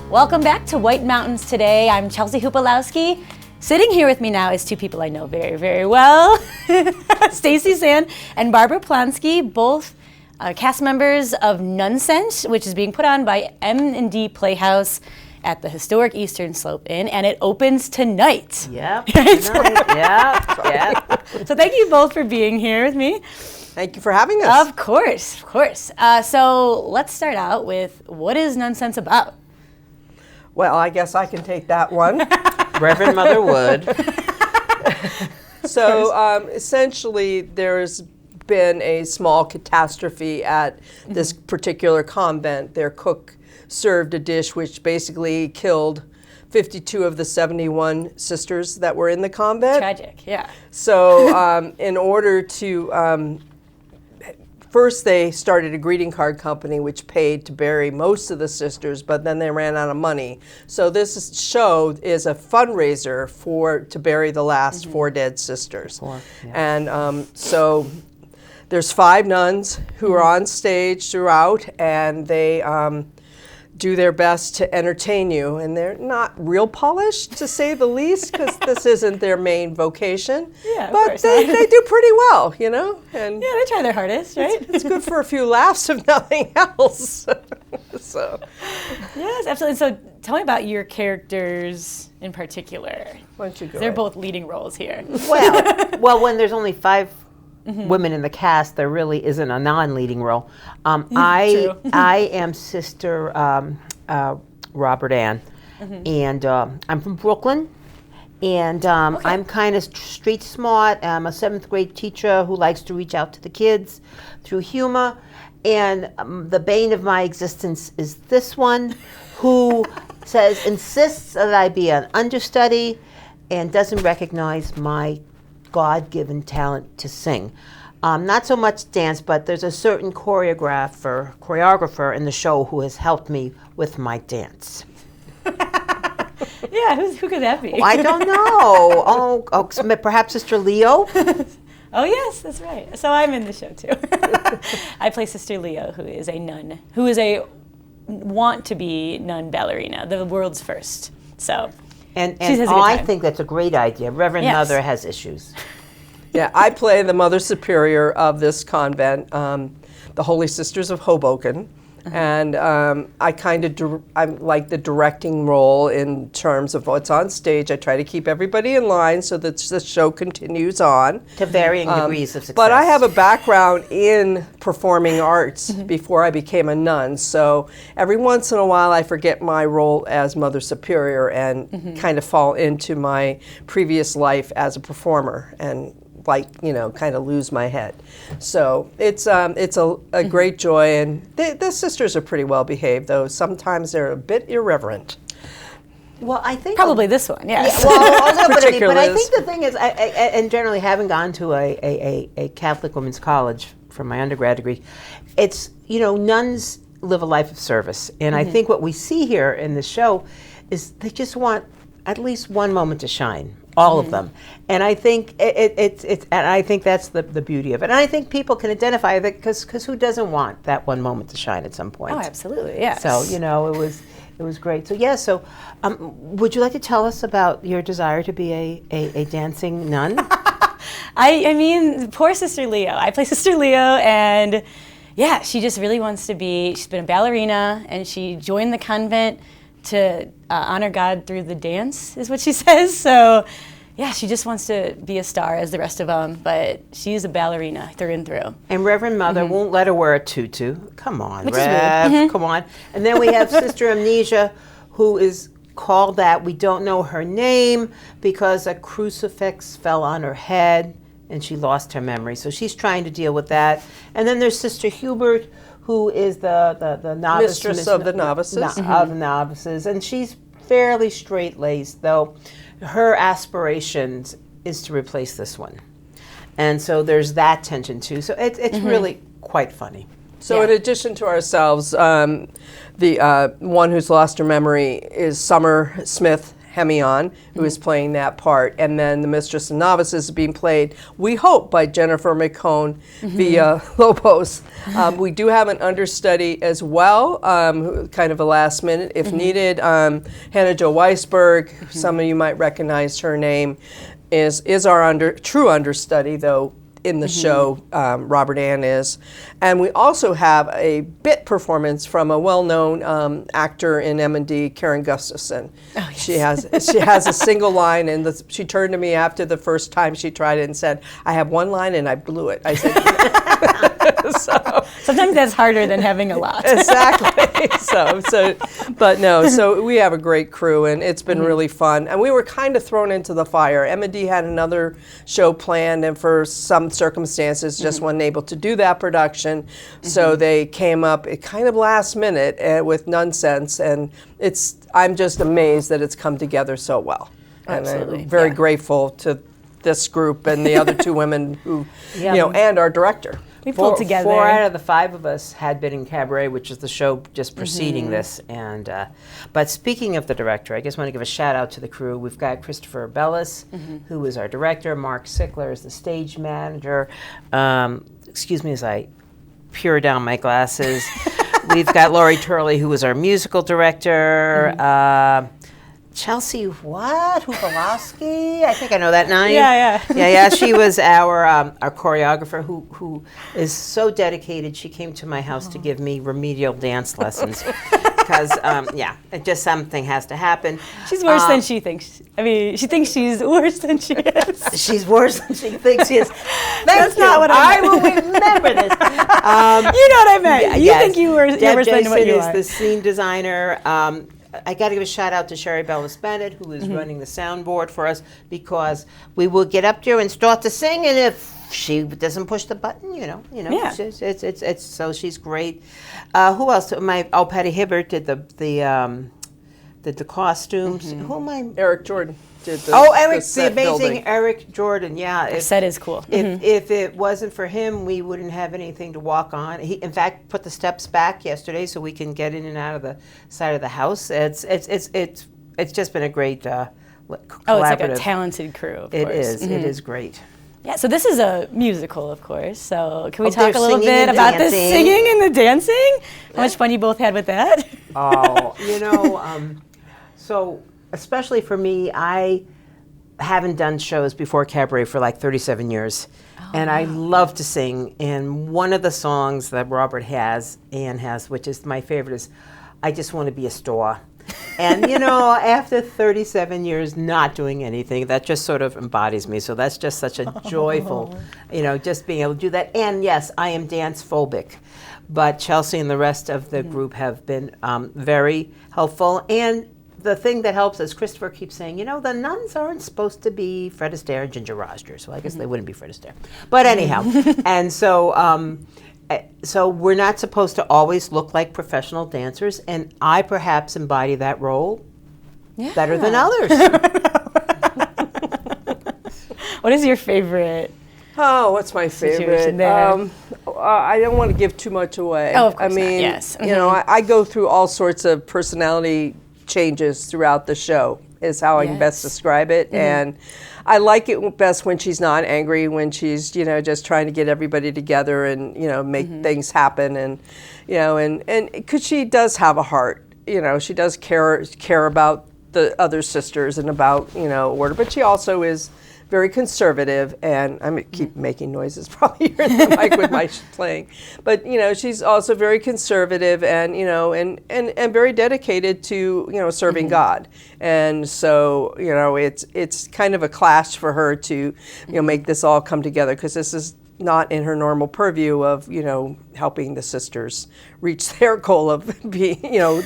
Welcome back to White Mountains Today. I'm Chelsea Hupalowski. Sitting here with me now is two people I know very, very well. Stacy Sand and Barbara Plonsky, both cast members of Nunsense, which is being put on by M&D Playhouse at the historic Eastern Slope Inn, and it opens tonight. Yep, tonight. Yep. So thank you both for being here with me. Thank you for having us. Of course. So let's start out with, what is Nunsense about? Well, I guess I can take that one. Reverend Mother Wood. So essentially, there's been a small catastrophe at this particular convent. Their cook served a dish which basically killed 52 of the 71 sisters that were in the convent. Tragic, yeah. So in order to, first they started a greeting card company which paid to bury most of the sisters, but then they ran out of money. So this show is a fundraiser to bury the last 4 dead sisters. And so there's 5 nuns who are on stage throughout, and they do their best to entertain you, and they're not real polished, to say the least, because this isn't their main vocation. Yeah, but they do pretty well, you know. And yeah, they try their hardest, right? It's good for a few laughs, if nothing else. So. Yes, absolutely. So tell me about your characters in particular. Why don't you go? They're both leading roles here. Well, when there's only 5 women in the cast, there really isn't a non-leading role. I am Sister Robert Ann, and I'm from Brooklyn, and I'm kind of street smart. I'm a 7th grade teacher who likes to reach out to the kids through humor, and the bane of my existence is this one, who insists that I be an understudy and doesn't recognize my God-given talent to sing. Not so much dance, but there's a certain choreographer in the show who has helped me with my dance. Yeah, who could that be? Oh, I don't know. Perhaps Sister Leo? Oh, yes, that's right. So I'm in the show, too. I play Sister Leo, who is a nun, who is a want-to-be nun ballerina, the world's first. So... And I think that's a great idea. Reverend Mother has issues. Yeah, I play the Mother Superior of this convent, the Holy Sisters of Hoboken. And I'm like the directing role in terms of what's on stage. I try to keep everybody in line so that the show continues on. To varying degrees of success. But I have a background in performing arts before I became a nun. So every once in a while I forget my role as Mother Superior and kind of fall into my previous life as a performer and kind of lose my head. So it's a great joy, and the sisters are pretty well behaved, though sometimes they're a bit irreverent. Well, I think probably this one, yes. Yeah, well, but I think the thing is, and generally having gone to a Catholic women's college for my undergrad degree, it's nuns live a life of service, and I think what we see here in the show is they just want at least one moment to shine. All of them, and I think and I think that's the beauty of it. And I think people can identify with it because who doesn't want that one moment to shine at some point? Oh, absolutely, yes. So it was great. So yeah. So would you like to tell us about your desire to be a dancing nun? I mean, poor Sister Leo. I play Sister Leo, and yeah, she just really wants to be. She's been a ballerina, and she joined the convent to honor God through the dance, is what she says. So, yeah, she just wants to be a star as the rest of them, but she's a ballerina through and through. And Reverend Mother won't let her wear a tutu. Come on, Rev, come on. And then we have Sister Amnesia, who is called that. We don't know her name because a crucifix fell on her head and she lost her memory. So she's trying to deal with that. And then there's Sister Hubert, who is the novice mistress of the novices. Of the novices, and she's fairly straight-laced, though her aspirations is to replace this one, and so there's that tension too. So it's really quite funny. So in addition to ourselves, the one who's lost her memory is Summer Smith Hemion, who is playing that part. And then the Mistress and Novices is being played, we hope, by Jennifer McCone via Lobos. We do have an understudy as well, kind of a last minute if needed. Hannah Jo Weisberg, some of you might recognize her name, is our true understudy, though in the show, Robert Ann is. And we also have a bit performance from a well-known actor in M&D, Karen Gustafson. Oh, yes. She has a single line, and she turned to me after the first time she tried it and said, I have one line and I blew it. I said, sometimes that's harder than having a lot. Exactly. So we have a great crew, and it's been really fun. And we were kind of thrown into the fire. M&D had another show planned, and for some circumstances just wasn't able to do that production. So they came up kind of last minute with Nunsense, and I'm just amazed that it's come together so well. Absolutely. And I'm very grateful to this group and the other two women who, and our director. We pulled together. 4 out of the 5 of us had been in Cabaret, which is the show just preceding this. And but speaking of the director, I just want to give a shout out to the crew. We've got Christopher Bellis, who is our director. Mark Sickler is the stage manager. Excuse me as I peer down my glasses. We've got Laurie Turley, who is our musical director. Chelsea Hupalowski, I think I know that name. Yeah. She was our choreographer who is so dedicated. She came to my house to give me remedial dance lessons because, it just something has to happen. She's worse than she thinks. I mean, she thinks she's worse than she is. She's worse than she thinks she is. That's not what I will remember this. You know what I meant. You think you're worse than what you are. Deb Jason is the scene designer. I got to give a shout out to Sherry Bellis Bennett, who is running the soundboard for us, because we will get up there and start to sing, and if she doesn't push the button, it's so she's great. Who else? Patty Hubert did the costumes. Who am I? Eric Jordan did the Eric, the amazing building. Eric Jordan. Yeah, The set is cool. If it wasn't for him, we wouldn't have anything to walk on. He, in fact, put the steps back yesterday so we can get in and out of the side of the house. It's just been a great collaborative. Oh, it's like a talented crew. Of course. It is. It is great. Yeah, so this is a musical, of course. So can we talk a little bit about the singing and the dancing? How much fun you both had with that? So especially for me, I haven't done shows before Cabaret for like 37 years. And I love to sing. And one of the songs that Robert Ann has, which is my favorite, is I Just Want to Be a Star. And, after 37 years not doing anything, that just sort of embodies me. So that's just such a joyful, just being able to do that. And yes, I am dance phobic. But Chelsea and the rest of the group have been very helpful. And the thing that helps is Christopher keeps saying, the nuns aren't supposed to be Fred Astaire and Ginger Rogers. So I guess they wouldn't be Fred Astaire. But anyhow, and so we're not supposed to always look like professional dancers, and I perhaps embody that role better than others. What is your favorite? Oh, what's my favorite? I don't want to give too much away. Oh, of course not. Yes. I go through all sorts of personality changes throughout the show is how I can best describe it. And I like it best when she's not angry, when she's, just trying to get everybody together and, make things happen. And, and because she does have a heart, she does care about the other sisters and about, order, but she also is very conservative, and I keep making noises probably here in the mic with my playing. But she's also very conservative, and and very dedicated to serving God. And so it's kind of a clash for her to make this all come together, because this is not in her normal purview of helping the sisters reach their goal of being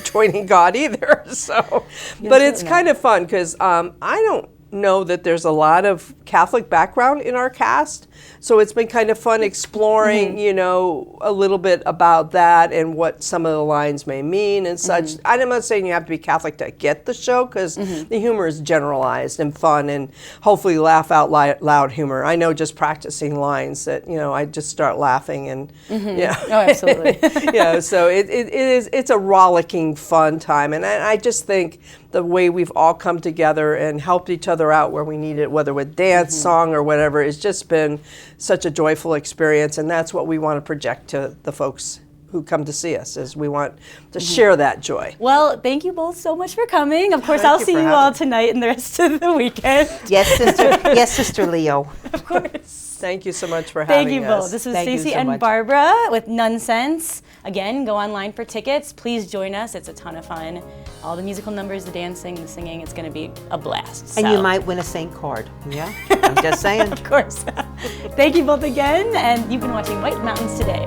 joining God either. So, but it's kind of fun because I don't know that there's a lot of Catholic background in our cast, so it's been kind of fun exploring a little bit about that and what some of the lines may mean and such. I'm not saying you have to be Catholic to get the show, because the humor is generalized and fun and hopefully laugh out loud humor. I know just practicing lines that I just start laughing and Oh, absolutely. so it's a rollicking fun time, and I just think the way we've all come together and helped each other out where we needed, whether with dance, song, or whatever. It's just been such a joyful experience, and that's what we want to project to the folks who come to see us, is we want to share that joy. Well, thank you both so much for coming. Of course, Thank I'll you see for you having all me. tonight and the rest of the weekend. Yes, sister. Yes, Sister Leo. Of course. Thank you so much for having us. Thank you both. This was Thank you Stacey so and much. Barbara with Nunsense. Again, go online for tickets. Please join us. It's a ton of fun. All the musical numbers, the dancing, the singing, it's going to be a blast. And So, you might win a Saint card. Yeah, I'm just saying. Of course. Thank you both again, and you've been watching White Mountains Today.